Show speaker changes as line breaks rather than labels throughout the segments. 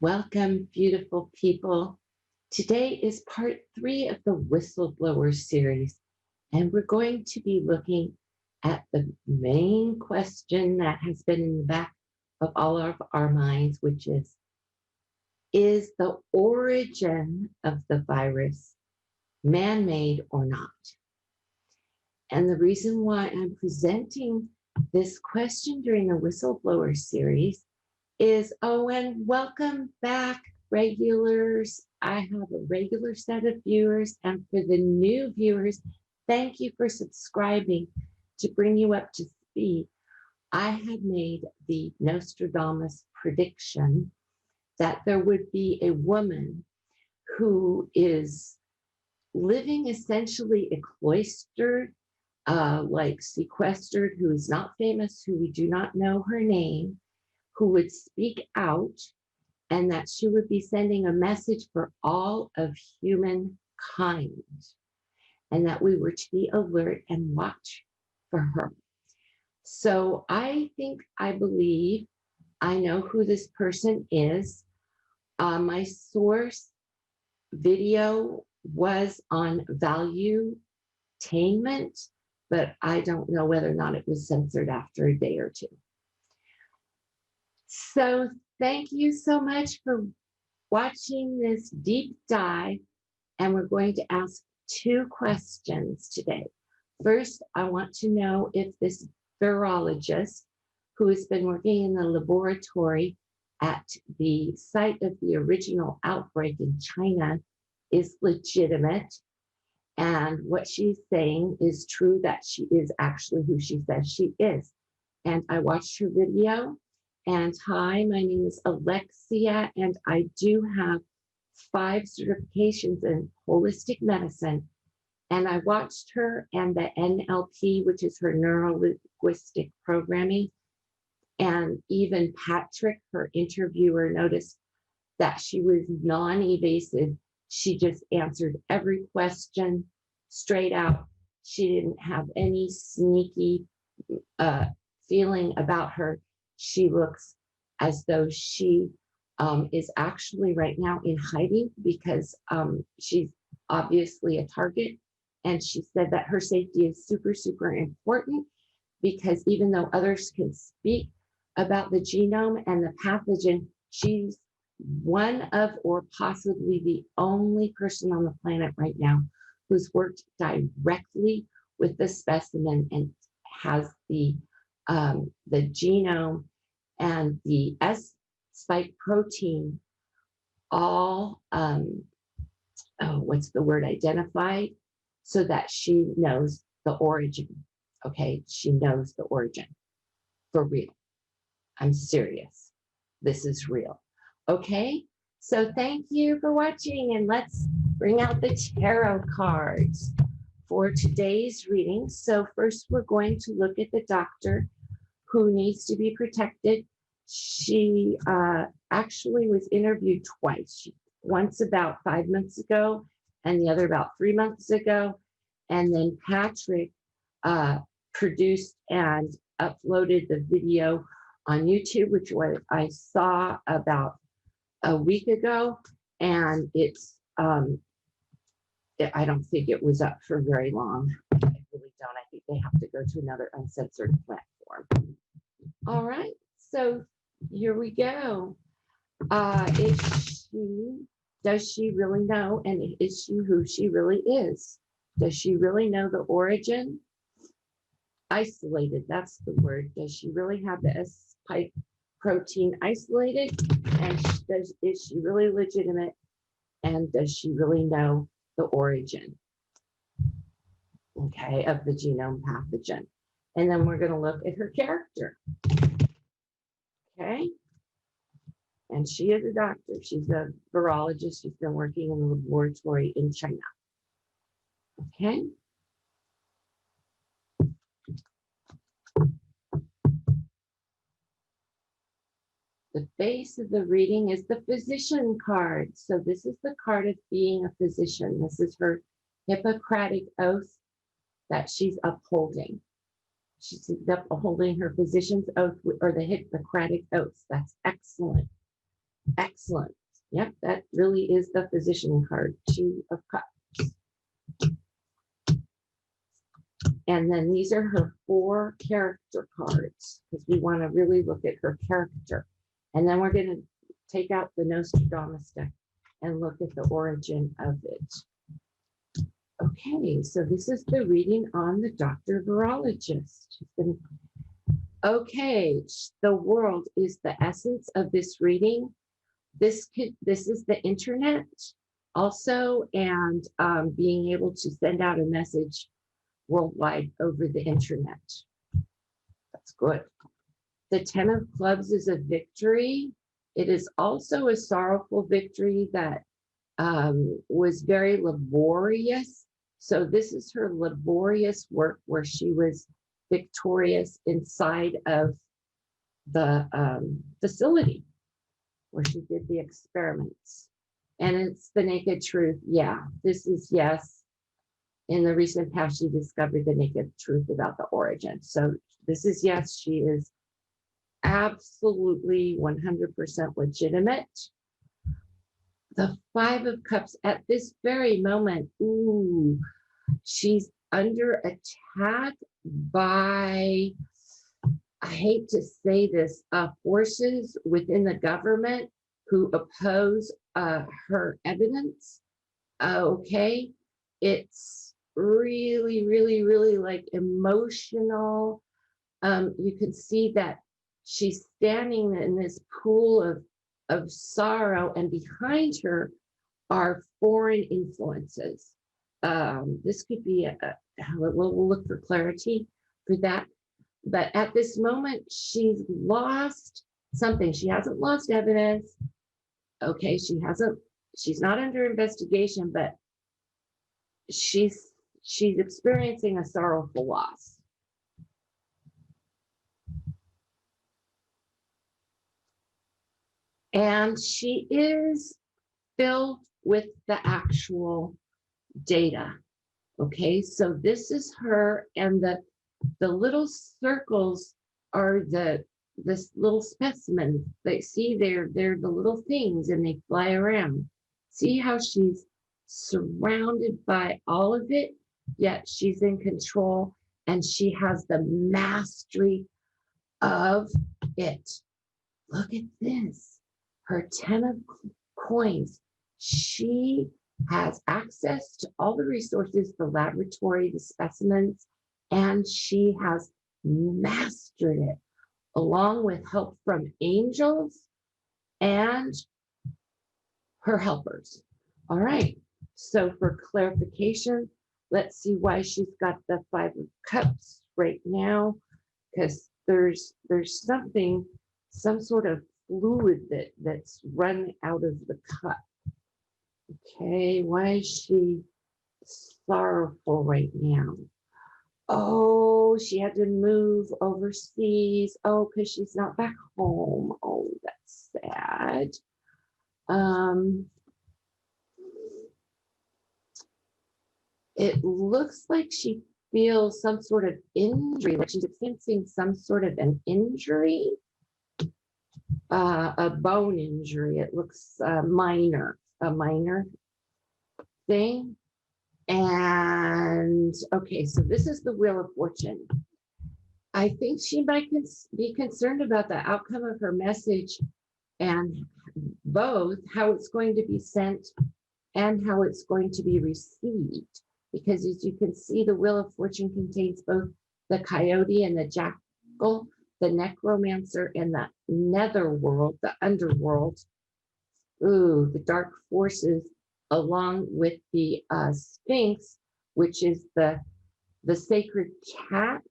Welcome, beautiful people. Today is part 3 of the Whistleblowers series, and we're going to be looking at the main question that has been in the back of all of our minds, which is the origin of the virus man-made or not? And the reason why I'm presenting this question during the Whistleblower series is, and welcome back, regulars. I have a regular set of viewers, and for the new viewers, thank you for subscribing. To bring you up to speed, I had made the Nostradamus prediction that there would be a woman who is living essentially a cloistered, like sequestered, who is not famous, who we do not know her name, who would speak out, and that she would be sending a message for all of humankind, and that we were to be alert and watch for her. So I believe I know who this person is. My source video was on valuetainment, but I don't know whether or not it was censored after a day or two. So thank you so much for watching this deep dive, and we're going to ask 2 questions today. First, I want to know if this virologist who has been working in the laboratory at the site of the original outbreak in China is legitimate, and what she's saying is true, that she is actually who she says she is. And I watched her video. And hi, my name is Alexia, and I do have 5 certifications in holistic medicine. And I watched her and the NLP, which is her neuro-linguistic programming. And even Patrick, her interviewer, noticed that she was non-evasive. She just answered every question straight out. She didn't have any sneaky feeling about her. She looks as though she is actually right now in hiding because she's obviously a target. And she said that her safety is super, super important, because even though others can speak about the genome and the pathogen, she's one of, or possibly the only person on the planet right now who's worked directly with the specimen and has the genome and the S-spike protein all, identified, so that she knows the origin. Okay, she knows the origin. For real. I'm serious. This is real. Okay, so thank you for watching, and let's bring out the tarot cards for today's reading. So first, we're going to look at the doctor who needs to be protected. She actually was interviewed twice. Once about 5 months ago, and the other about 3 months ago. And then Patrick produced and uploaded the video on YouTube, which I saw about a week ago. And it's, I don't think it was up for very long. I really don't. I think they have to go to another uncensored platform. All right, so here we go. Does she really know, and is she who she really is? Does she really know the origin? Isolated, that's the word. Does she really have the S-spike protein isolated? And is she really legitimate? And does she really know the origin, okay, of the genome pathogen? And then we're going to look at her character. Okay. And she is a doctor. She's a virologist. She's been working in the laboratory in China. Okay. The base of the reading is the physician card. So this is the card of being a physician. This is her Hippocratic oath that she's upholding. She's upholding her physician's oath or the Hippocratic oath. That's excellent. Excellent. Yep, that really is the physician card. Two of Cups. And then these are her 4 character cards because we want to really look at her character. And then we're going to take out the Nostradamus deck and look at the origin of it. Okay, so this is the reading on the Dr. Virologist. Okay, the world is the essence of this reading. This is the internet also, and being able to send out a message worldwide over the internet. That's good. The 10 of Clubs is a victory. It is also a sorrowful victory that was very laborious. So this is her laborious work where she was victorious inside of the facility where she did the experiments. And it's the naked truth. Yeah, this is yes. In the recent past, she discovered the naked truth about the origin. So this is yes, she is absolutely 100% legitimate. The 5 of Cups at this very moment, ooh, she's under attack by, I hate to say this, forces within the government who oppose her evidence. Okay, it's really, really, really like emotional. You can see that she's standing in this pool of sorrow, and behind her are foreign influences. This could be we'll look for clarity for that. But at this moment, she's lost something. She hasn't lost evidence. Okay, she's not under investigation, but she's experiencing a sorrowful loss. And she is filled with the actual data. Okay, so this is her, and the little circles are this little specimen. They see they're the little things, and they fly around. See how she's surrounded by all of it, yet she's in control, and she has the mastery of it. Look at this. Her 10 of coins. She has access to all the resources, the laboratory, the specimens, and she has mastered it, along with help from angels and her helpers. All right, so for clarification, let's see why she's got the 5 of Cups right now, because there's something, some sort of fluid that's run out of the cup. Okay, why is she sorrowful right now? Oh, she had to move overseas. Oh, because she's not back home. Oh, that's sad. It looks like she feels some sort of injury, like she's experiencing some sort of an injury, a bone injury. It looks a minor thing. And okay, so this is the Wheel of Fortune. I think she might be concerned about the outcome of her message, and both how it's going to be sent and how it's going to be received. Because as you can see, the Wheel of Fortune contains both the coyote and the jackal, the necromancer and the netherworld, the underworld. Ooh, the dark forces, along with the Sphinx, which is the sacred cat.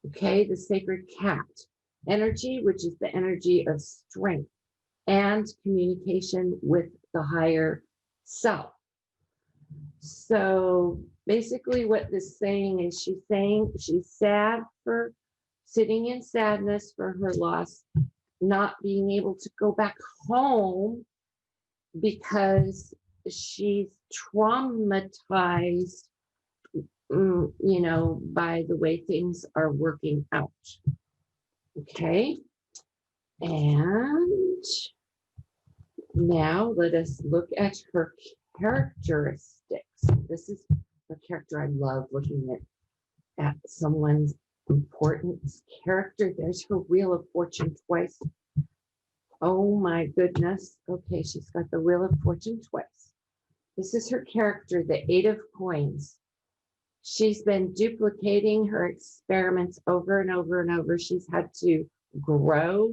Okay, the sacred cat energy, which is the energy of strength and communication with the higher self. So basically what this saying is, she's saying she's sad for sitting in sadness for her loss, not being able to go back home because she's traumatized, by the way things are working out. Okay. And now let us look at her characteristics. This is a character I love looking at someone's importance character. There's her Wheel of Fortune twice. Oh my goodness. Okay, she's got the Wheel of Fortune twice. This is her character, the Eight of Coins. She's been duplicating her experiments over and over and over. She's had to grow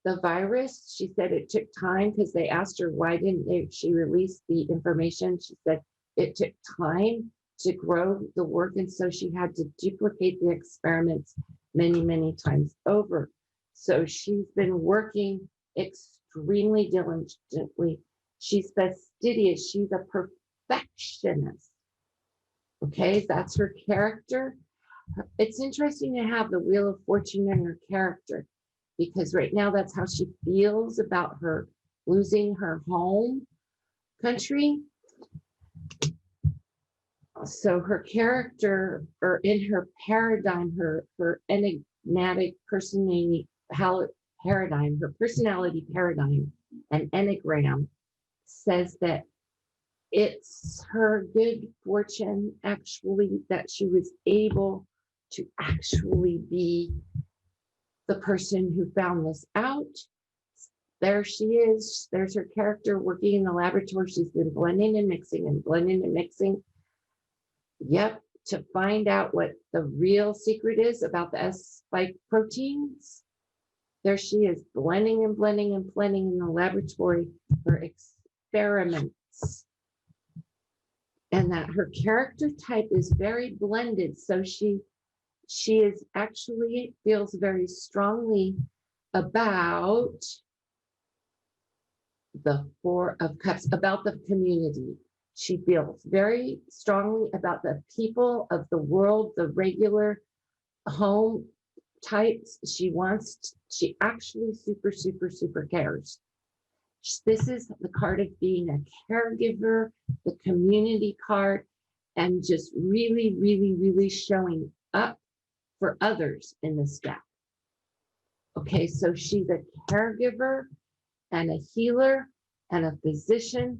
the virus. She said it took time because they asked her why didn't she release the information. She said it took time to grow the work, and so she had to duplicate the experiments many, many times over. So she's been working extremely diligently. She's fastidious. She's a perfectionist. Okay, that's her character. It's interesting to have the Wheel of Fortune in her character, because right now that's how she feels about her losing her home country. So her character, or in her paradigm, her enigmatic personality paradigm, her personality paradigm, an enneagram, says that it's her good fortune actually that she was able to actually be the person who found this out. There she is. There's her character working in the laboratory. She's been blending and mixing and blending and mixing. Yep, to find out what the real secret is about the S-spike proteins. There she is, blending and blending and blending in the laboratory for experiments. And that her character type is very blended. So she is actually feels very strongly about the Four of Cups, about the community. She feels very strongly about the people of the world, the regular home types. She actually super cares. This is the card of being a caregiver, the community card, and just really showing up for others in this deck. Okay, so she's a caregiver and a healer and a physician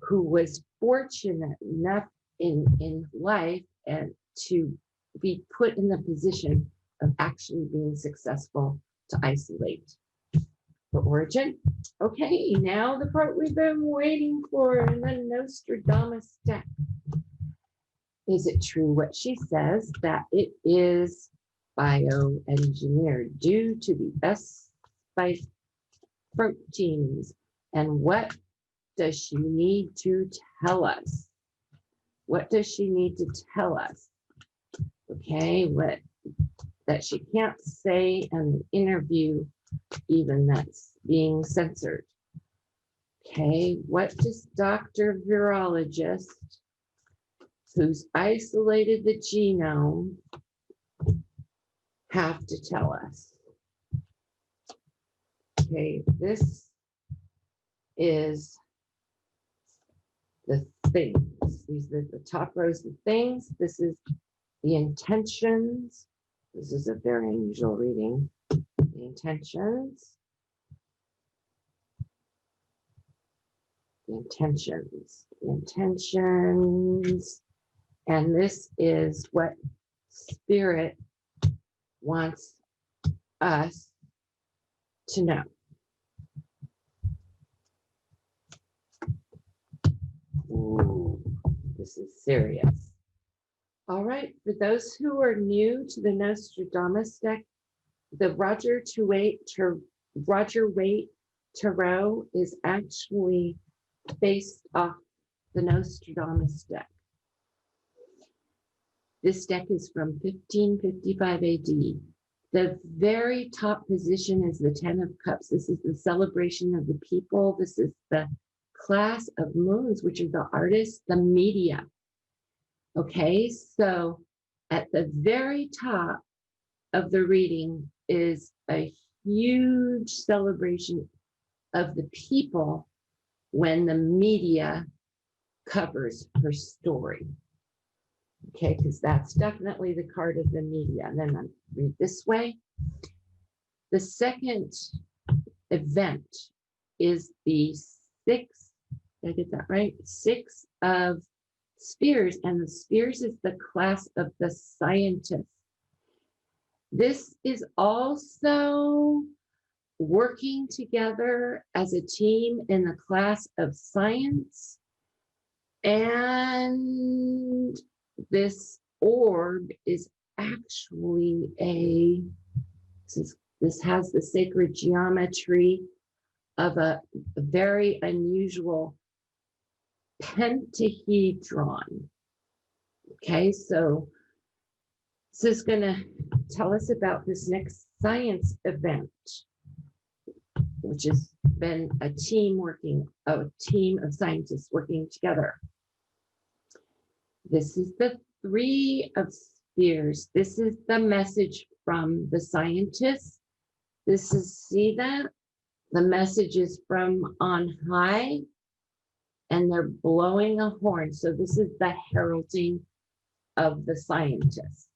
who was fortunate enough in life and to be put in the position of actually being successful to isolate the origin. Okay, now the part we've been waiting for in the Nostradamus deck. Is it true what she says, that it is bioengineered due to the S-spike proteins? And what does she need to tell us? What does she need to tell us? Okay, what that she can't say in an interview, even that's being censored. Okay, what does Dr. Virologist, who's isolated the genome, have to tell us? Okay, this is the things. These are the top rows of things. This is the intentions. This is a very unusual reading. The intentions. The intentions. The intentions. And this is what Spirit wants us to know. Ooh, this is serious. All right, for those who are new to the Nostradamus deck, the Roger Waite Tarot is actually based off the Nostradamus deck. This deck is from 1555 AD. The very top position is the Ten of Cups. This is the celebration of the people. This is the class of moons, which are the artists, the media. Okay, so at the very top of the reading is a huge celebration of the people when the media covers her story. Okay, because that's definitely the card of the media. And then I read this way. The second event is the six, did I get that right? 6 of Spears, and the Spears is the class of the scientists. This is also working together as a team in the class of science. And this orb is actually this has the sacred geometry of a very unusual pentahedron. Okay, so this is going to tell us about this next science event, which has been a team of scientists working together. This is the 3 of Spears. This is the message from the scientists. This is, see that? The message is from on high, and they're blowing a horn. So this is the heralding of the scientists.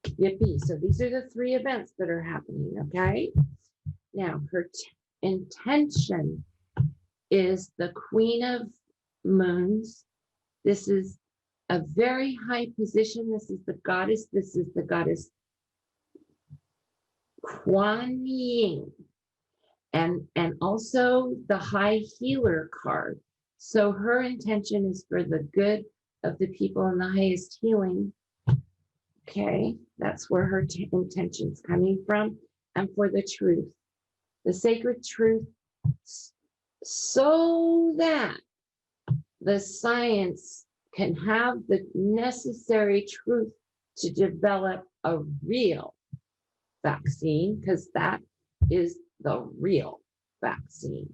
Yippee. So these are the 3 events that are happening, okay? Now, her intention is the Queen of Moons. This is a very high position. This is the goddess. This is the goddess Kuan Yin. And also the high healer card. So her intention is for the good of the people in the highest healing. Okay, that's where her intention's coming from. And for the truth, the sacred truth, so that the science can have the necessary truth to develop a real vaccine, because that is the real vaccine.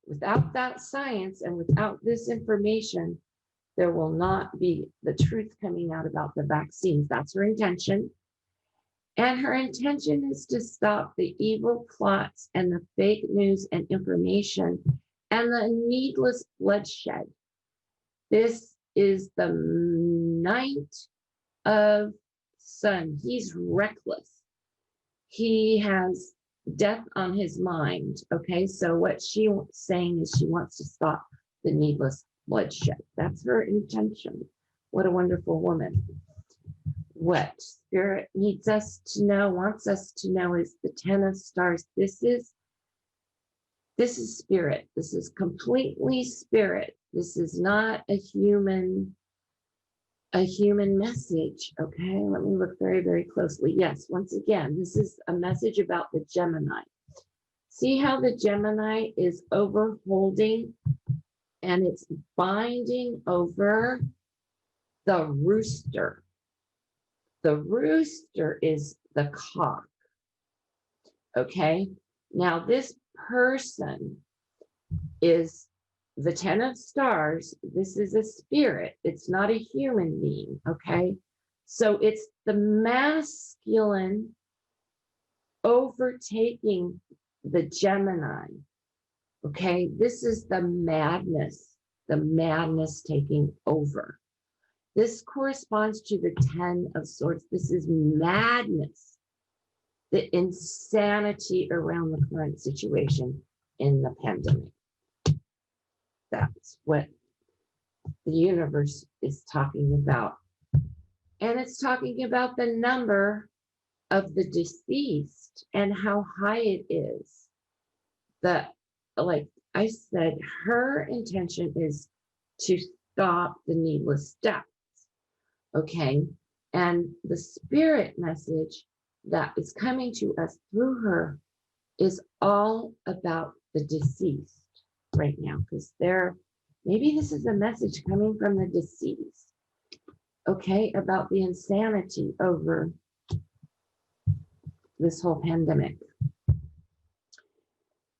Without that science and without this information, there will not be the truth coming out about the vaccines. That's her intention. And her intention is to stop the evil plots and the fake news and information and the needless bloodshed. This is the Knight of Sun. He's reckless. He has death on his mind. Okay, so what she's saying is she wants to stop the needless bloodshed. That's her intention. What a wonderful woman. What Spirit needs us to know, wants us to know, is the 10 of Stars. This is spirit. This is completely spirit. This is not a human message. Okay, let me look very, very closely. Yes, once again, this is a message about the Gemini. See how the Gemini is overholding and it's binding over the rooster. The rooster is the cock. Okay, now this person is the 10 of Stars. This is a spirit. It's not a human being. Okay, so it's the masculine overtaking the Gemini. Okay, this is the madness taking over. This corresponds to the 10 of Swords. This is madness, the insanity around the current situation in the pandemic. That's what the universe is talking about. And it's talking about the number of the deceased and how high it is. Like I said, her intention is to stop the needless deaths. Okay, and the spirit message that is coming to us through her is all about the deceased right now, because maybe this is a message coming from the deceased, okay, about the insanity over this whole pandemic.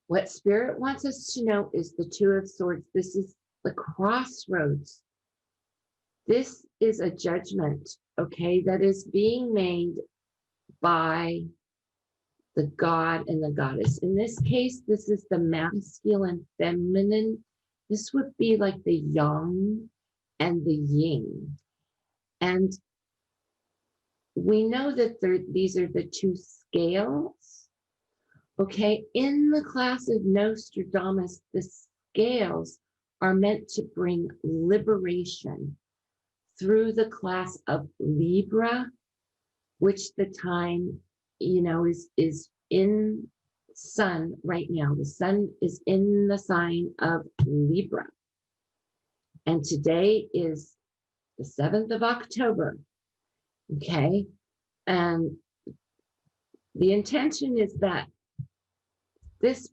What Spirit wants us to know is the 2 of Swords. This is the crossroads. This is a judgment, okay, that is being made by the god and the goddess. In this case, this is the masculine, feminine. This would be like the yang and the yin. And we know that these are the two scales. Okay, in the class of Nostradamus, the scales are meant to bring liberation through the class of Libra, which the time, is in sun right now. The sun is in the sign of Libra. And today is the 7th of October. Okay. And the intention is that there's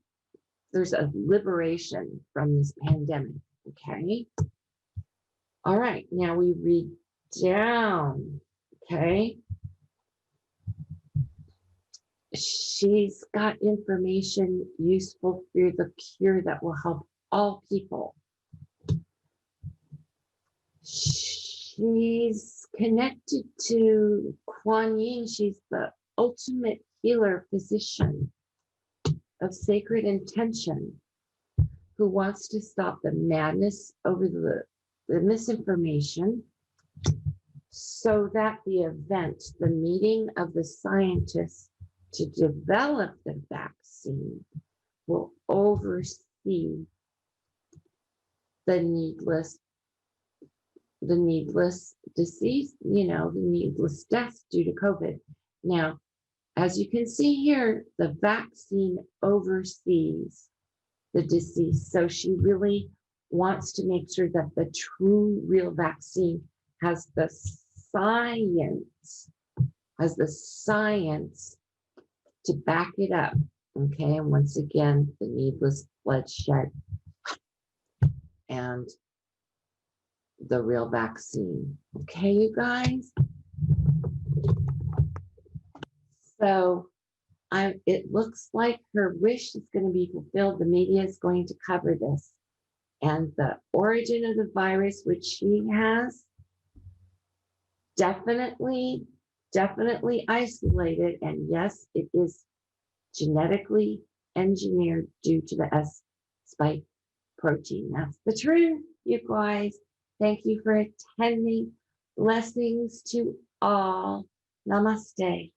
a liberation from this pandemic. Okay. All right. Now we read down. Okay. She's got information useful for the cure that will help all people. She's connected to Kuan Yin. She's the ultimate healer physician of sacred intention who wants to stop the madness over the misinformation so that the event, the meeting of the scientists to develop the vaccine, will oversee the needless disease, the needless deaths due to COVID. Now, as you can see here, the vaccine oversees the disease. So she really wants to make sure that the true, real vaccine has the science to back it up. Okay, and once again, the needless bloodshed and the real vaccine. Okay, you guys? So it looks like her wish is going to be fulfilled. The media is going to cover this. And the origin of the virus, which she has definitely isolated. And yes, it is genetically engineered due to the S spike protein. That's the truth, you guys. Thank you for attending. Blessings to all. Namaste.